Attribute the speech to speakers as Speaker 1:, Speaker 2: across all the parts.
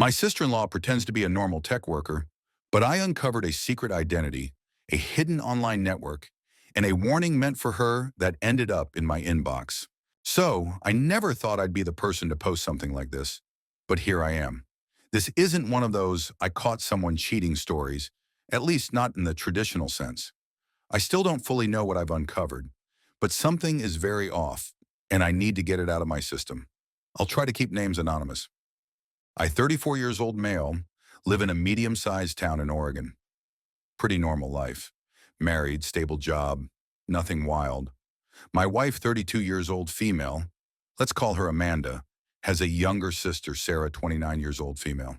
Speaker 1: My sister-in-law pretends to be a normal tech worker, but I uncovered a secret identity, a hidden online network, and a warning meant for her that ended up in my inbox. So, I never thought I'd be the person to post something like this, but here I am. This isn't one of those "I caught someone cheating" stories, at least not in the traditional sense. I still don't fully know what I've uncovered, but something is very off, and I need to get it out of my system. I'll try to keep names anonymous. I, 34 years old male, live in a medium-sized town in Oregon. Pretty normal life. Married, stable job, nothing wild. My wife, 32 years old female, let's call her Amanda, has a younger sister, Sarah, 29 years old female.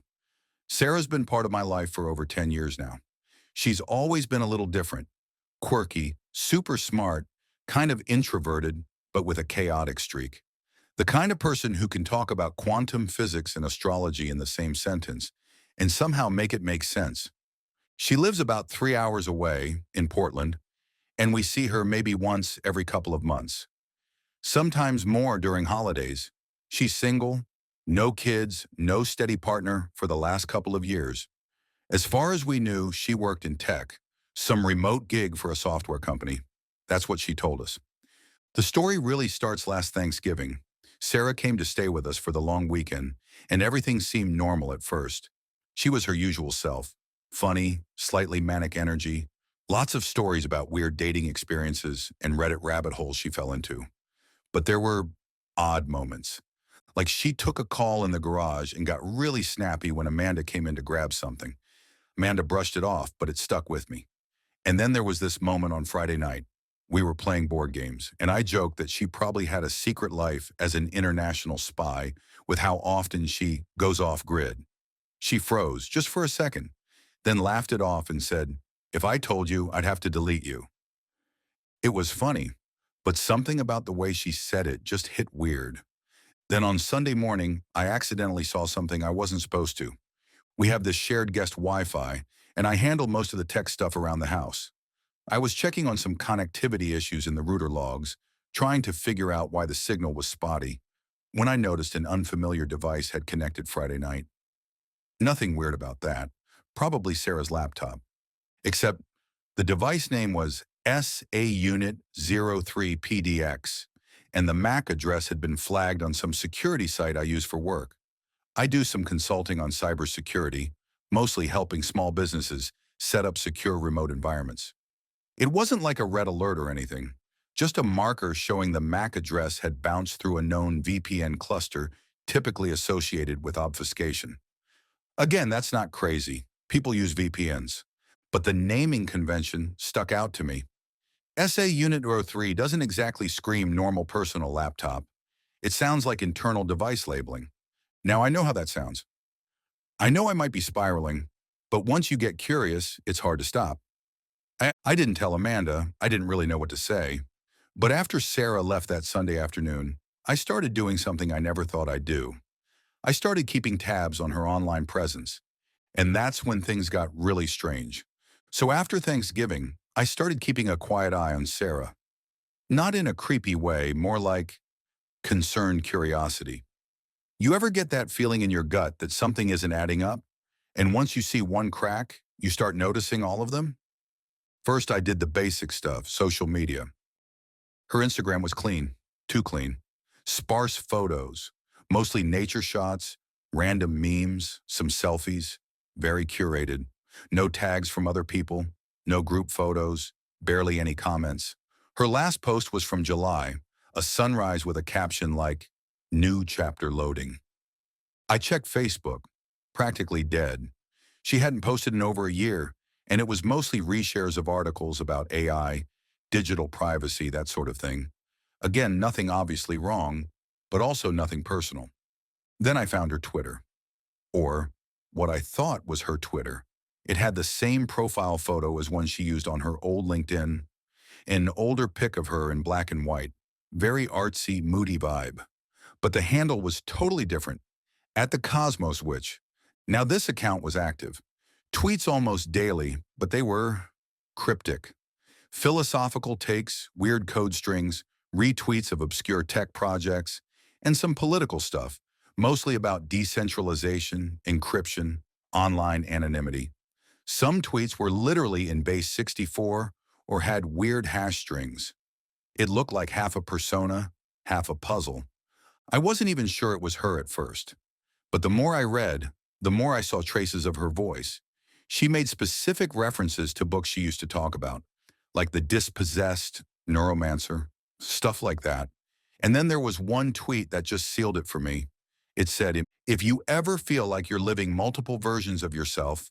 Speaker 1: Sarah's been part of my life for over 10 years now. She's always been a little different, quirky, super smart, kind of introverted, but with a chaotic streak. The kind of person who can talk about quantum physics and astrology in the same sentence and somehow make it make sense. She lives about 3 hours away in Portland, and we see her maybe once every couple of months, sometimes more during holidays. She's single, no kids, no steady partner for the last couple of years. As far as we knew, she worked in tech, some remote gig for a software company. That's what she told us. The story really starts last Thanksgiving. Sarah came to stay with us for the long weekend, and everything seemed normal at first. She was her usual self, funny, slightly manic energy, lots of stories about weird dating experiences and Reddit rabbit holes she fell into. But there were odd moments. Like she took a call in the garage and got really snappy when Amanda came in to grab something. Amanda brushed it off, but it stuck with me. And then there was this moment on Friday night. We were playing board games, and I joked that she probably had a secret life as an international spy with how often she goes off grid. She froze just for a second, then laughed it off and said, "If I told you, I'd have to delete you." It was funny, but something about the way she said it just hit weird. Then on Sunday morning, I accidentally saw something I wasn't supposed to. We have this shared guest Wi-Fi, and I handle most of the tech stuff around the house. I was checking on some connectivity issues in the router logs, trying to figure out why the signal was spotty, when I noticed an unfamiliar device had connected Friday night. Nothing weird about that, probably Sarah's laptop. Except the device name was SA Unit 03PDX, and the MAC address had been flagged on some security site I use for work. I do some consulting on cybersecurity, mostly helping small businesses set up secure remote environments. It wasn't like a red alert or anything, just a marker showing the MAC address had bounced through a known VPN cluster typically associated with obfuscation. Again, that's not crazy. People use VPNs. But the naming convention stuck out to me. SA Unit 03 doesn't exactly scream normal personal laptop. It sounds like internal device labeling. Now I know how that sounds. I know I might be spiraling, but once you get curious, it's hard to stop. I didn't tell Amanda, I didn't really know what to say. But after Sarah left that Sunday afternoon, I started doing something I never thought I'd do. I started keeping tabs on her online presence. And that's when things got really strange. So after Thanksgiving, I started keeping a quiet eye on Sarah. Not in a creepy way, more like concerned curiosity. You ever get that feeling in your gut that something isn't adding up? And once you see one crack, you start noticing all of them? First, I did the basic stuff, social media. Her Instagram was clean, too clean. Sparse photos, mostly nature shots, random memes, some selfies, very curated. No tags from other people, no group photos, barely any comments. Her last post was from July, a sunrise with a caption like, "New chapter loading." I checked Facebook, practically dead. She hadn't posted in over a year, and it was mostly reshares of articles about AI, digital privacy, that sort of thing. Again, nothing obviously wrong, but also nothing personal. Then I found her Twitter, or what I thought was her Twitter. It had the same profile photo as one she used on her old LinkedIn, an older pic of her in black and white, very artsy, moody vibe. But the handle was totally different, at the Cosmos Witch. Now this account was active. Tweets almost daily, but they were cryptic. Philosophical takes, weird code strings, retweets of obscure tech projects, and some political stuff, mostly about decentralization, encryption, online anonymity. Some tweets were literally in base 64 or had weird hash strings. It looked like half a persona, half a puzzle. I wasn't even sure it was her at first. But the more I read, the more I saw traces of her voice. She made specific references to books she used to talk about, like The Dispossessed, Neuromancer, stuff like that. And then there was one tweet that just sealed it for me. It said, if you ever feel like you're living multiple versions of yourself,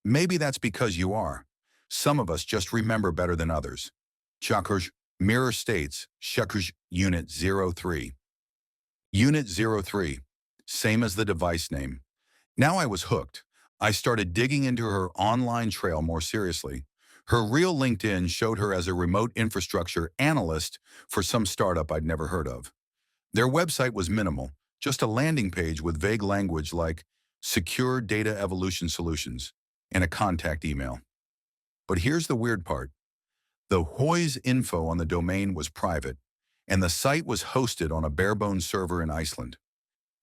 Speaker 1: maybe that's because you are. Some of us just remember better than others. Chakraj Mirror states, Chakraj Unit 03. Unit 03, same as the device name. Now I was hooked. I started digging into her online trail more seriously. Her real LinkedIn showed her as a remote infrastructure analyst for some startup I'd never heard of. Their website was minimal, just a landing page with vague language like Secure Data Evolution Solutions and a contact email. But here's the weird part. The Hoy's info on the domain was private, and the site was hosted on a bare-bones server in Iceland.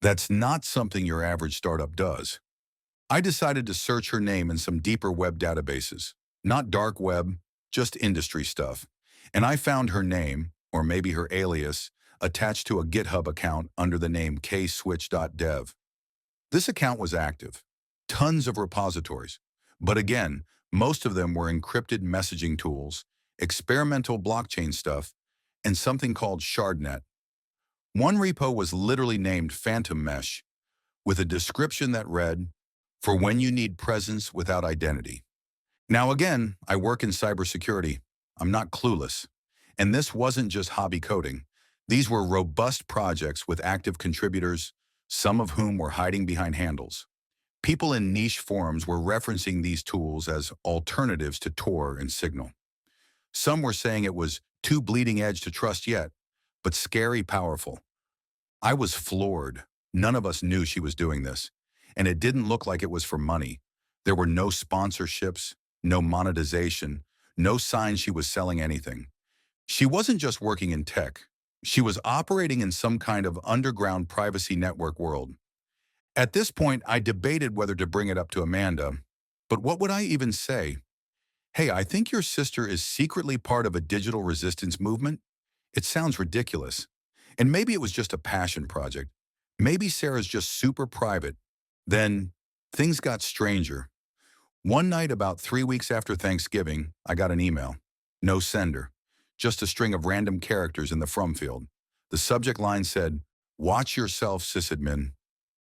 Speaker 1: That's not something your average startup does. I decided to search her name in some deeper web databases, not dark web, just industry stuff. And I found her name, or maybe her alias, attached to a GitHub account under the name kswitch.dev. This account was active, tons of repositories. But again, most of them were encrypted messaging tools, experimental blockchain stuff, and something called Shardnet. One repo was literally named Phantom Mesh, with a description that read, for when you need presence without identity. Now again, I work in cybersecurity. I'm not clueless. And this wasn't just hobby coding. These were robust projects with active contributors, some of whom were hiding behind handles. People in niche forums were referencing these tools as alternatives to Tor and Signal. Some were saying it was too bleeding edge to trust yet, but scary powerful. I was floored. None of us knew she was doing this, and it didn't look like it was for money. There were no sponsorships, no monetization, no sign she was selling anything. She wasn't just working in tech. She was operating in some kind of underground privacy network world. At this point, I debated whether to bring it up to Amanda, but what would I even say? Hey, I think your sister is secretly part of a digital resistance movement? It sounds ridiculous. And maybe it was just a passion project. Maybe Sarah's just super private. Then, things got stranger. One night about 3 weeks after Thanksgiving, I got an email. No sender. Just a string of random characters in the from field. The subject line said, "Watch yourself, sysadmin."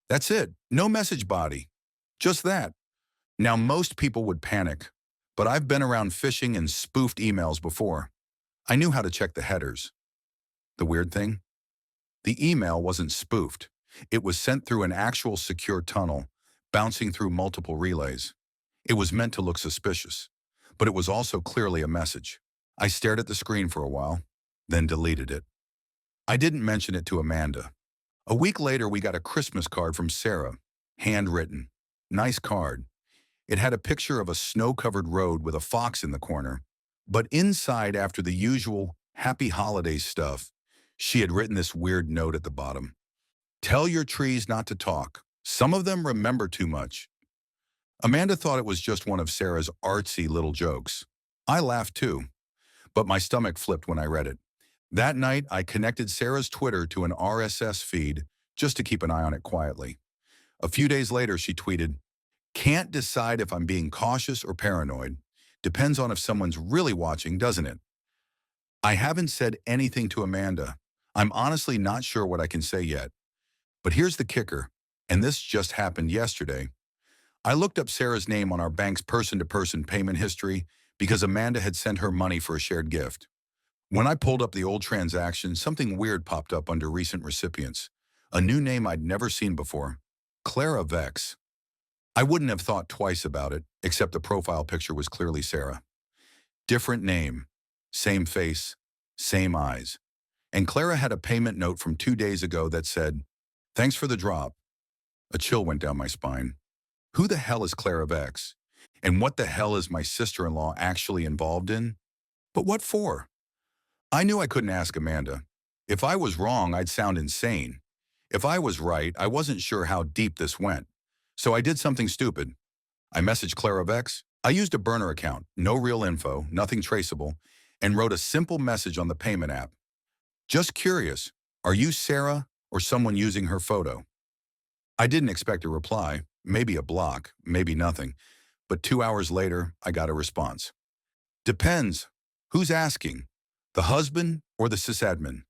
Speaker 1: That's it. No message body. Just that. Now, most people would panic, but I've been around phishing and spoofed emails before. I knew how to check the headers. The weird thing? The email wasn't spoofed. It was sent through an actual secure tunnel, bouncing through multiple relays. It was meant to look suspicious, but it was also clearly a message. I stared at the screen for a while, then deleted it. I didn't mention it to Amanda. A week later, we got a Christmas card from Sarah, handwritten. Nice card. It had a picture of a snow-covered road with a fox in the corner, but inside, after the usual happy holidays stuff, she had written this weird note at the bottom. Tell your trees not to talk. Some of them remember too much. Amanda thought it was just one of Sarah's artsy little jokes. I laughed too, but my stomach flipped when I read it. That night, I connected Sarah's Twitter to an RSS feed just to keep an eye on it quietly. A few days later, she tweeted, "Can't decide if I'm being cautious or paranoid. Depends on if someone's really watching, doesn't it?" I haven't said anything to Amanda. I'm honestly not sure what I can say yet. But here's the kicker, and this just happened yesterday. I looked up Sarah's name on our bank's person-to-person payment history because Amanda had sent her money for a shared gift. When I pulled up the old transaction, something weird popped up under recent recipients. A new name I'd never seen before. Clara Vex. I wouldn't have thought twice about it, except the profile picture was clearly Sarah. Different name, same face, same eyes. And Clara had a payment note from 2 days ago that said, "Thanks for the drop." A chill went down my spine. Who the hell is Clara Vex? And what the hell is my sister-in-law actually involved in? But what for? I knew I couldn't ask Amanda. If I was wrong, I'd sound insane. If I was right, I wasn't sure how deep this went. So I did something stupid. I messaged Clara Vex. I used a burner account, no real info, nothing traceable, and wrote a simple message on the payment app. Just curious, are you Sarah or someone using her photo? I didn't expect a reply, maybe a block, maybe nothing, but 2 hours later, I got a response. Depends. Who's asking? The husband or the sysadmin?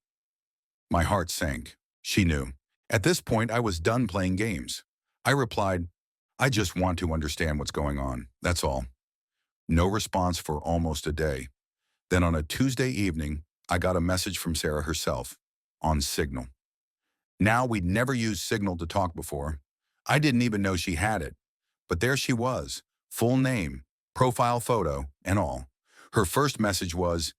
Speaker 1: My heart sank. She knew. At this point, I was done playing games. I replied, I just want to understand what's going on. That's all. No response for almost a day. Then on a Tuesday evening, I got a message from Sarah herself on Signal. Now, we'd never used Signal to talk before. I didn't even know she had it. But there she was, full name, profile photo, and all. Her first message was,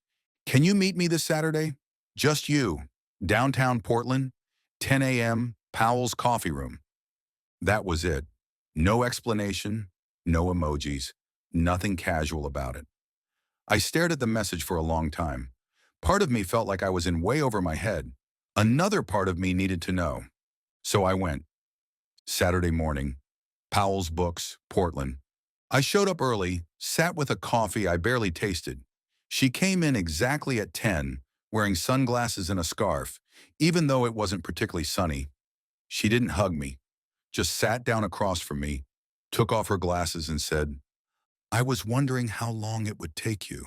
Speaker 1: can you meet me this Saturday? Just you, downtown Portland, 10 a.m., Powell's Coffee Room. That was it. No explanation, no emojis, nothing casual about it. I stared at the message for a long time. Part of me felt like I was in way over my head. Another part of me needed to know. So I went. Saturday morning, Powell's Books, Portland. I showed up early, sat with a coffee I barely tasted. She came in exactly at 10, wearing sunglasses and a scarf, even though it wasn't particularly sunny. She didn't hug me, just sat down across from me, took off her glasses and said, I was wondering how long it would take you.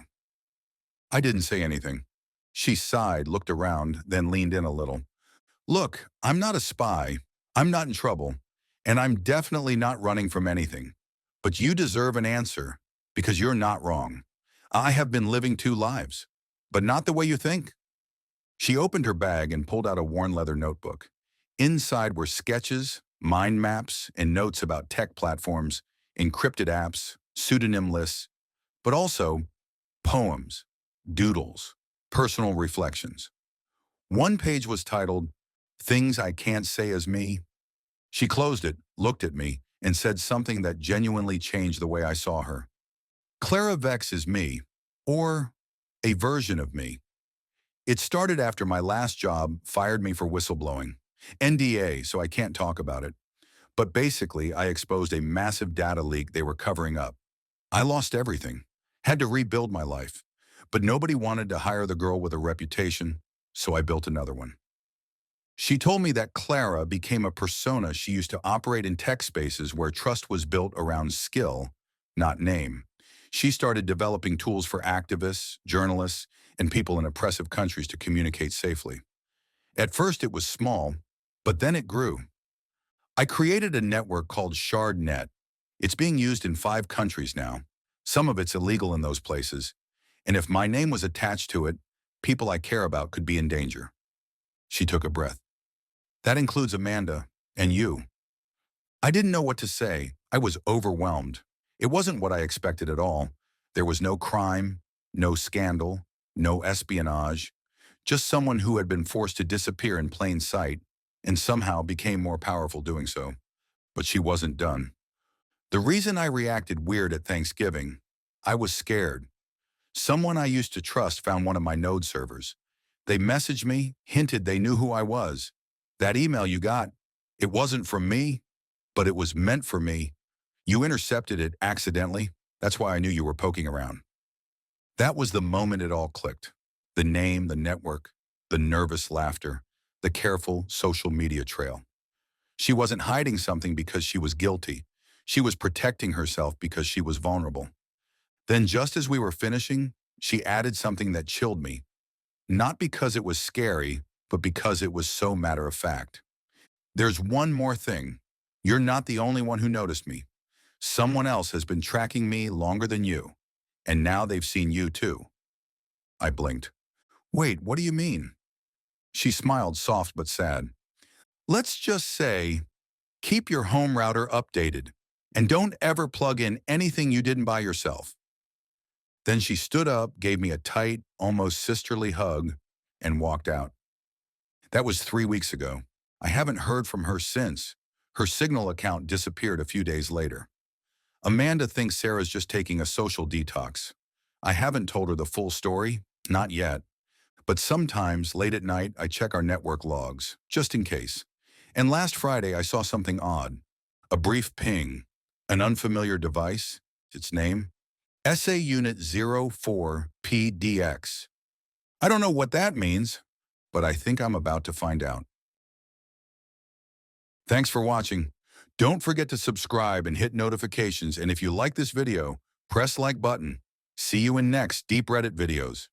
Speaker 1: I didn't say anything. She sighed, looked around, then leaned in a little. Look, I'm not a spy. I'm not in trouble. And I'm definitely not running from anything. But you deserve an answer, because you're not wrong. I have been living two lives, but not the way you think. She opened her bag and pulled out a worn leather notebook. Inside were sketches, mind maps, and notes about tech platforms, encrypted apps, pseudonym lists, but also poems, doodles, personal reflections. One page was titled, Things I Can't Say As Me. She closed it, looked at me, and said something that genuinely changed the way I saw her. Clara Vex is me, or a version of me. It started after my last job fired me for whistleblowing. NDA, so I can't talk about it. But basically, I exposed a massive data leak they were covering up. I lost everything, had to rebuild my life. But nobody wanted to hire the girl with a reputation, so I built another one. She told me that Clara became a persona she used to operate in tech spaces where trust was built around skill, not name. She started developing tools for activists, journalists, and people in oppressive countries to communicate safely. At first it was small, but then it grew. I created a network called ShardNet. It's being used in 5 countries now. Some of it's illegal in those places. And if my name was attached to it, people I care about could be in danger. She took a breath. That includes Amanda and you. I didn't know what to say. I was overwhelmed. It wasn't what I expected at all. There was no crime, no scandal, no espionage, just someone who had been forced to disappear in plain sight and somehow became more powerful doing so. But she wasn't done. The reason I reacted weird at Thanksgiving, I was scared. Someone I used to trust found one of my node servers. They messaged me, hinted they knew who I was. That email you got, it wasn't from me, but it was meant for me. You intercepted it accidentally. That's why I knew you were poking around. That was the moment it all clicked. The name, the network, the nervous laughter, the careful social media trail. She wasn't hiding something because she was guilty. She was protecting herself because she was vulnerable. Then just as we were finishing, she added something that chilled me. Not because it was scary, but because it was so matter-of-fact. There's one more thing. You're not the only one who noticed me. Someone else has been tracking me longer than you, and now they've seen you too. I blinked. Wait, what do you mean? She smiled, soft but sad. Let's just say, keep your home router updated, and don't ever plug in anything you didn't buy yourself. Then she stood up, gave me a tight, almost sisterly hug, and walked out. That was 3 weeks ago. I haven't heard from her since. Her Signal account disappeared a few days later. Amanda thinks Sarah's just taking a social detox. I haven't told her the full story, not yet. But sometimes, late at night, I check our network logs, just in case. And last Friday, I saw something odd. A brief ping. An unfamiliar device. Its name? SA Unit 04PDX. I don't know what that means, but I think I'm about to find out. Thanks for watching. Don't forget to subscribe and hit notifications, and if you like this video, press like button. See you in next Deep Reddit videos.